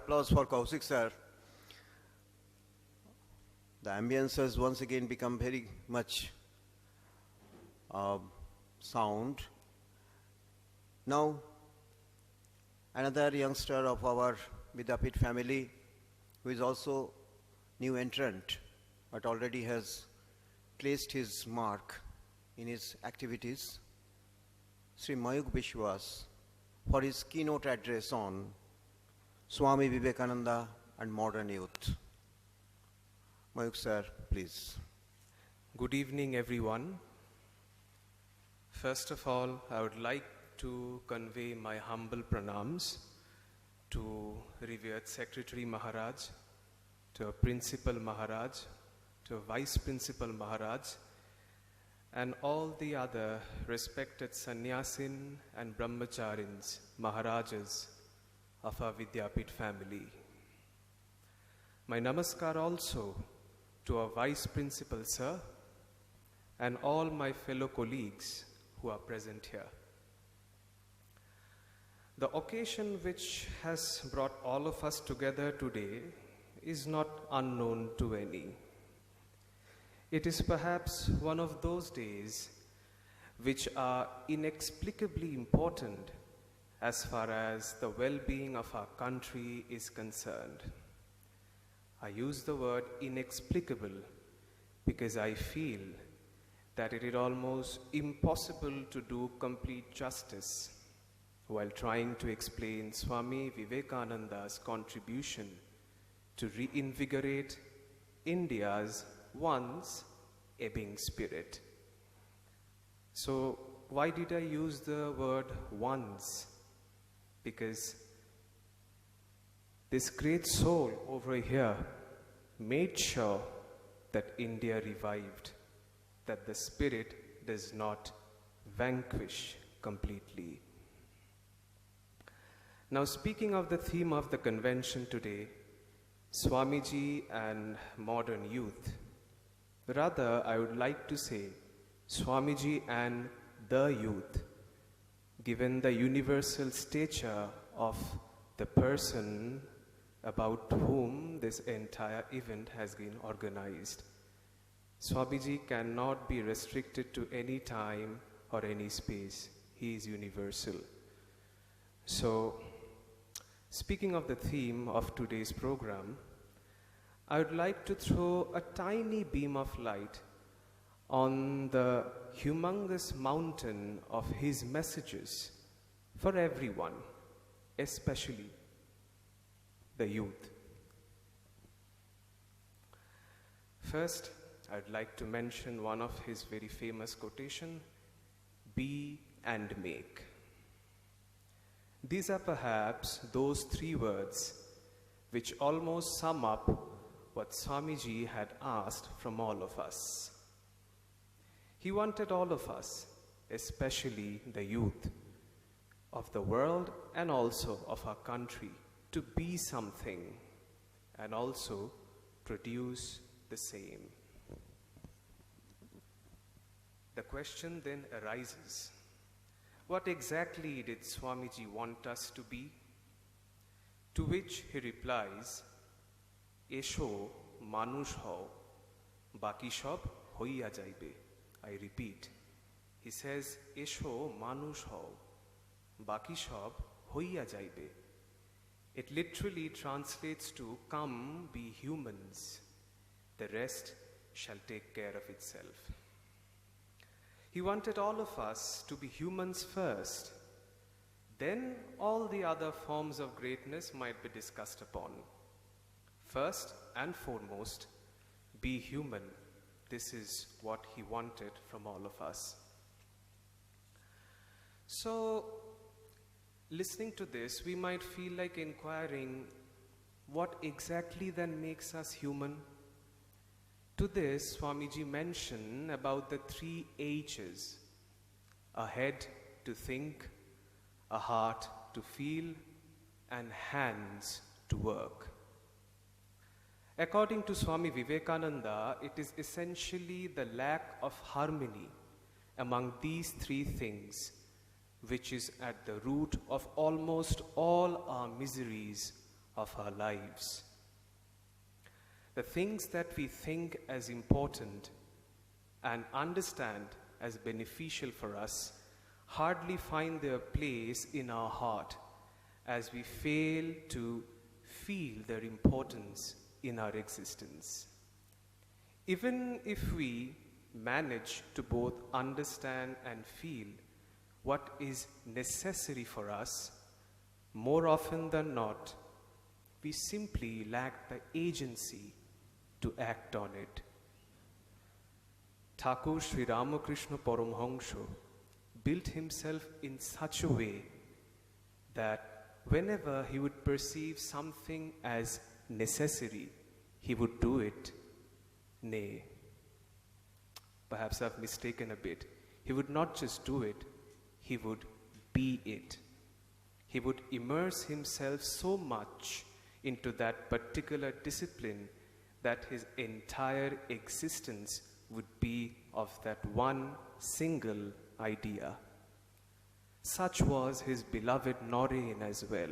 Applause for Kaushik sir. The ambience has once again become very much sound. Now, another youngster of our Vidyapith family, who is also new entrant, but already has placed his mark in his activities, Shri Mayukh Biswas, for his keynote address on Swami Vivekananda and modern youth. Mayukh sir, please. Good evening, everyone. First of all, I would like to convey my humble pranams to revered Secretary Maharaj, to a Principal Maharaj, to a Vice Principal Maharaj, and all the other respected Sannyasin and Brahmacharins, Maharajas of our Vidyapith family. My namaskar also to our Vice Principal Sir and all my fellow colleagues who are present here. The occasion which has brought all of us together today is not unknown to any. It is perhaps one of those days which are inexplicably important as far as the well-being of our country is concerned. I use the word inexplicable because I feel that it is almost impossible to do complete justice while trying to explain Swami Vivekananda's contribution to reinvigorate India's once ebbing spirit. So why did I use the word once? Because this great soul over here made sure that India revived, that the spirit does not vanquish completely. Now, speaking of the theme of the convention today, Swamiji and modern youth, rather I would like to say Swamiji and the youth, given the universal stature of the person about whom this entire event has been organized. Swamiji cannot be restricted to any time or any space. He is universal. So, speaking of the theme of today's program, I would like to throw a tiny beam of light on the humongous mountain of his messages for everyone, especially the youth. First, I'd like to mention one of his very famous quotation, be and make. These are perhaps those three words which almost sum up what Swamiji had asked from all of us. He wanted all of us, especially the youth of the world and also of our country, to be something and also produce the same. The question then arises, what exactly did Swamiji want us to be? To which he replies, Esho manush hao, baki shob hoiya jaibe. I repeat, he says, Esho manush hao, baki shob hoiya jaibe. It literally translates to, come be humans, the rest shall take care of itself. He wanted all of us to be humans first, then all the other forms of greatness might be discussed upon. First and foremost, be human. This is what he wanted from all of us. So, listening to this, we might feel like inquiring, what exactly then makes us human? To this, Swamiji mentioned about the 3 H's, a head to think, a heart to feel, and hands to work. According to Swami Vivekananda, it is essentially the lack of harmony among these 3 things which is at the root of almost all our miseries of our lives. The things that we think as important and understand as beneficial for us hardly find their place in our heart as we fail to feel their importance in our existence. Even if we manage to both understand and feel what is necessary for us, more often than not, we simply lack the agency to act on it. Thakur Shri Ramakrishna Paramhansha built himself in such a way that whenever he would perceive something as necessary, he would do it. Nay, perhaps I've mistaken a bit. He would not just do it, he would be it. He would immerse himself so much into that particular discipline that his entire existence would be of that one single idea. Such was his beloved Noreen as well.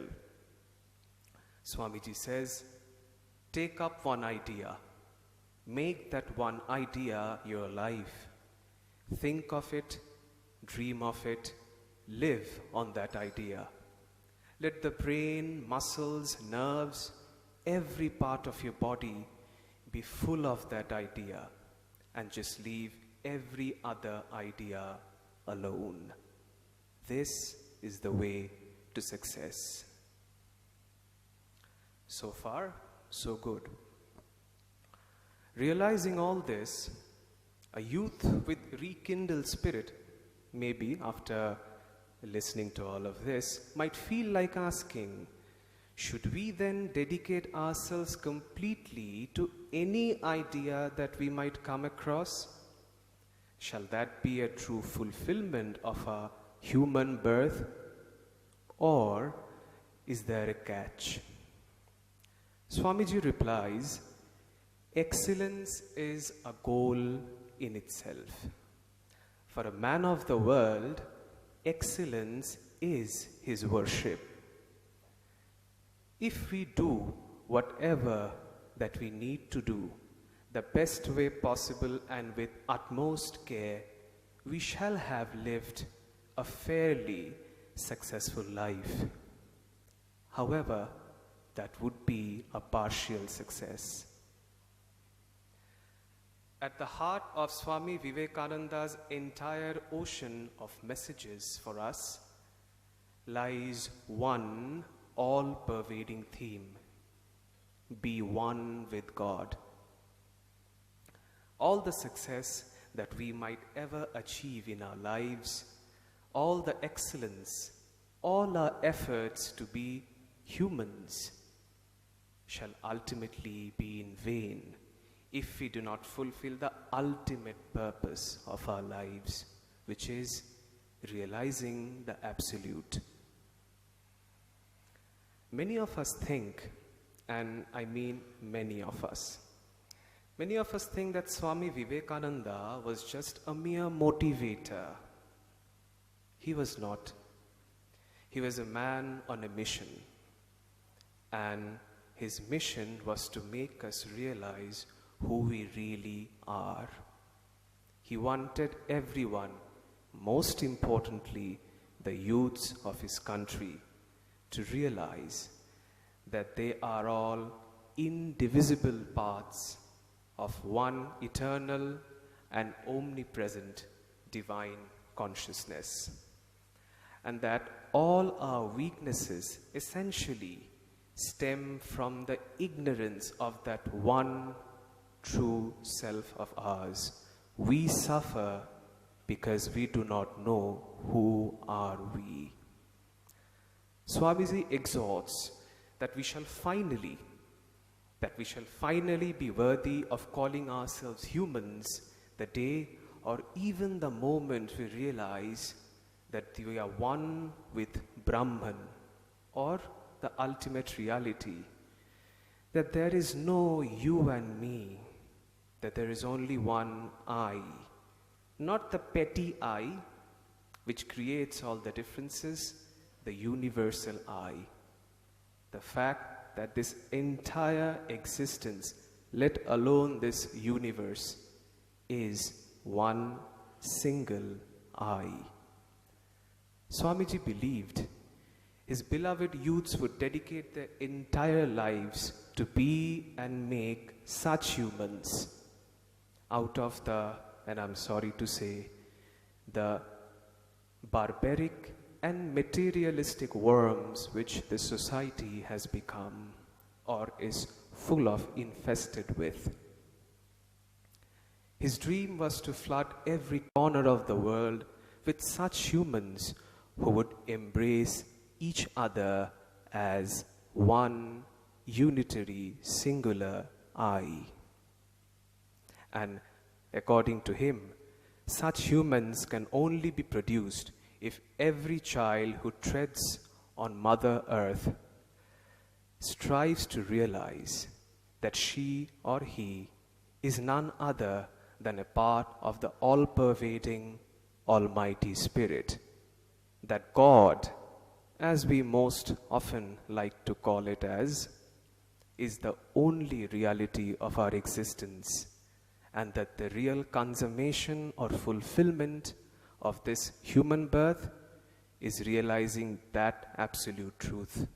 Swamiji says, take up one idea. Make that one idea your life. Think of it, dream of it, live on that idea. Let the brain, muscles, nerves, every part of your body be full of that idea and just leave every other idea alone. This is the way to success. So far, so good. Realizing all this, a youth with rekindled spirit, maybe after listening to all of this, might feel like asking, should we then dedicate ourselves completely to any idea that we might come across? Shall that be a true fulfillment of our human birth? Or is there a catch? Swamiji replies, excellence is a goal in itself. For a man of the world, excellence is his worship. If we do whatever that we need to do, the best way possible and with utmost care, we shall have lived a fairly successful life. However, that would be a partial success. At the heart of Swami Vivekananda's entire ocean of messages for us lies one all-pervading theme: be one with God. All the success that we might ever achieve in our lives, all the excellence, all our efforts to be humans shall ultimately be in vain if we do not fulfill the ultimate purpose of our lives, which is realizing the absolute. Many of us think, and I mean many of us think that Swami Vivekananda was just a mere motivator. He was not. He was a man on a mission, and his mission was to make us realize who we really are. He wanted everyone, most importantly the youths of his country, to realize that they are all indivisible parts of one eternal and omnipresent divine consciousness, and that all our weaknesses essentially stem from the ignorance of that one true self of ours. We suffer because we do not know who are we. Swamiji exhorts that we shall finally be worthy of calling ourselves humans the day or even the moment we realize that we are one with Brahman, or the ultimate reality, that there is no you and me, that there is only one I, not the petty I which creates all the differences, the universal I, the fact fact that this entire existence, let alone this universe, is one single I. Swamiji believed his beloved youths would dedicate their entire lives to be and make such humans out of the, and I'm sorry to say, the barbaric and materialistic worms which the society has become or is full of, infested with. His dream was to flood every corner of the world with such humans who would embrace each other as one unitary singular I. And according to him, such humans can only be produced if every child who treads on Mother Earth strives to realize that she or he is none other than a part of the all-pervading Almighty Spirit, that God, as we most often like to call it as, is the only reality of our existence, and that the real consummation or fulfillment of this human birth is realizing that absolute truth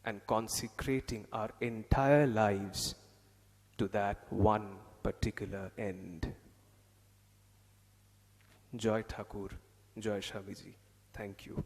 and consecrating our entire lives to that one particular end. Joy Thakur, Joy Swamiji. Thank you.